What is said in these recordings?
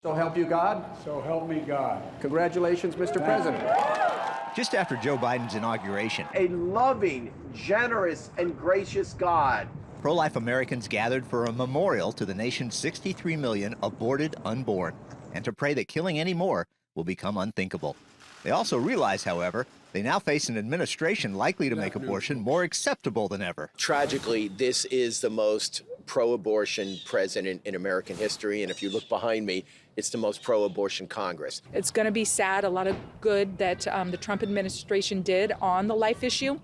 So help you God? So help me God. Congratulations, Mr. President. Just after Joe Biden's inauguration, A loving, generous, and gracious God. pro-life Americans gathered for a memorial to the nation's 63 million aborted unborn, and to pray that killing any more will become unthinkable. They also realize, however, they now face an administration likely to make abortion more acceptable than ever. Tragically, this is the most pro-abortion president in American history, and if you look behind me, it's the most pro-abortion Congress. It's going to be sad. A lot of good that the Trump administration did on the life issue.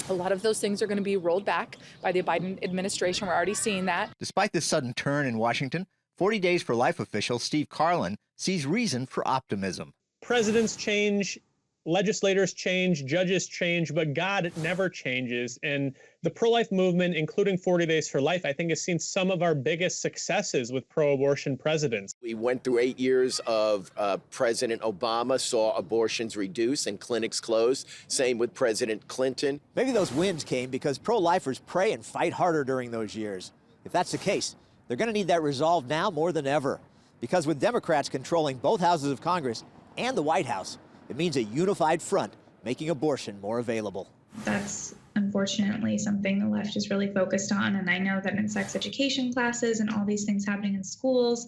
A lot of those things are going to be rolled back by the Biden administration. We're already seeing that. Despite this sudden turn in Washington, 40 Days for Life official Steve Carlin sees reason for optimism. Presidents change, legislators change, judges change, but God never changes. And the pro-life movement, including 40 Days for Life, I think has seen some of our biggest successes with pro-abortion presidents. We went through 8 years of President Obama, saw abortions reduce and clinics closed. Same with President Clinton. Maybe those wins came because pro-lifers pray and fight harder during those years. If that's the case, they're going to need that resolve now more than ever. Because with Democrats controlling both houses of Congress and the White House, it means a unified front making abortion more available. That's unfortunately something the left is really focused on, and I know that in sex education classes and all these things happening in schools,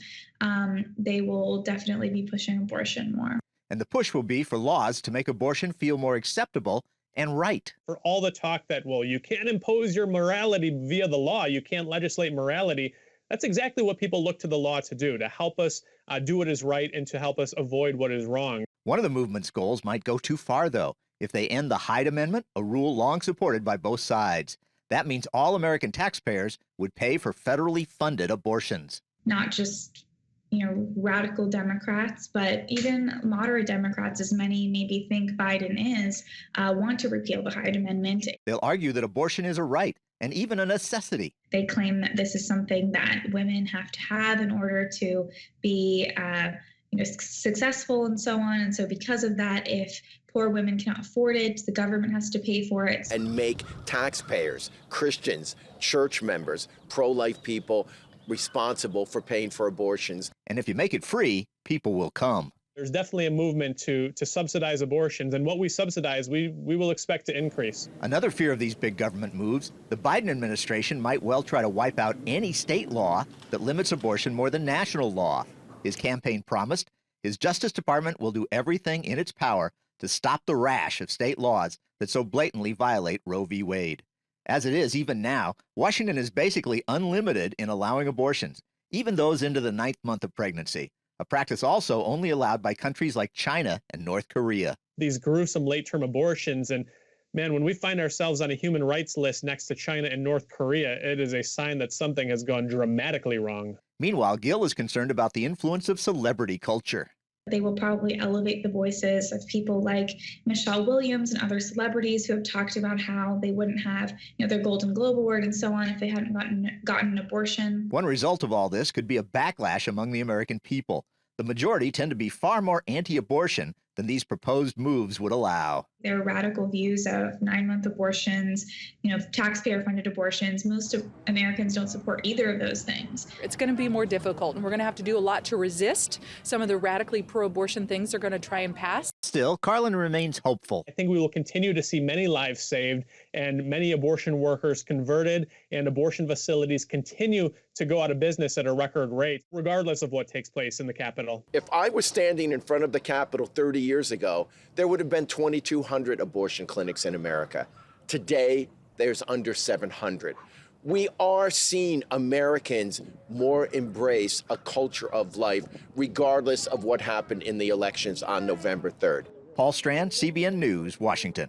they will definitely be pushing abortion more. And the push will be for laws to make abortion feel more acceptable and right. For all the talk that, well, you can't impose your morality via the law, you can't legislate morality, that's exactly what people look to the law to do, to help us do what is right and to help us avoid what is wrong. One of the movement's goals might go too far, though, if they end the Hyde Amendment, a rule long supported by both sides. That means all American taxpayers would pay for federally funded abortions. Not just, radical Democrats, but even moderate Democrats, as many maybe think Biden is, want to repeal the Hyde Amendment. They'll argue that abortion is a right and even a necessity. They claim that this is something that women have to have in order to be successful and so on. And so because of that, if poor women cannot afford it, the government has to pay for it. And make taxpayers, Christians, church members, pro-life people responsible for paying for abortions. And if you make it free, people will come. There's definitely a movement to subsidize abortions, and what we subsidize, we will expect to increase. Another fear of these big government moves, the Biden administration might well try to wipe out any state law that limits abortion more than national law. His campaign promised his Justice Department will do everything in its power to stop the rash of state laws that so blatantly violate Roe v. Wade. As it is, even now, Washington is basically unlimited in allowing abortions, even those into the 9th month of pregnancy, a practice also only allowed by countries like China and North Korea. These gruesome late-term abortions, and man, when we find ourselves on a human rights list next to China and North Korea, it is a sign that something has gone dramatically wrong. Meanwhile, Gill is concerned about the influence of celebrity culture. They will probably elevate the voices of people like Michelle Williams and other celebrities who have talked about how they wouldn't have, their Golden Globe Award and so on if they hadn't gotten an abortion. One result of all this could be a backlash among the American people. The majority tend to be far more anti-abortion than these proposed moves would allow. There are radical views of 9-month abortions, taxpayer-funded abortions. Most of Americans don't support either of those things. It's going to be more difficult, and we're going to have to do a lot to resist some of the radically pro-abortion things they're going to try and pass. Still, Carlin remains hopeful. I think we will continue to see many lives saved and many abortion workers converted, and abortion facilities continue to go out of business at a record rate, regardless of what takes place in the Capitol. If I was standing in front of the Capitol 30 years ago, there would have been 2,200 abortion clinics in America. Today, there's under 700. We are seeing Americans more embrace a culture of life, regardless of what happened in the elections on November 3rd. Paul Strand, CBN News, Washington.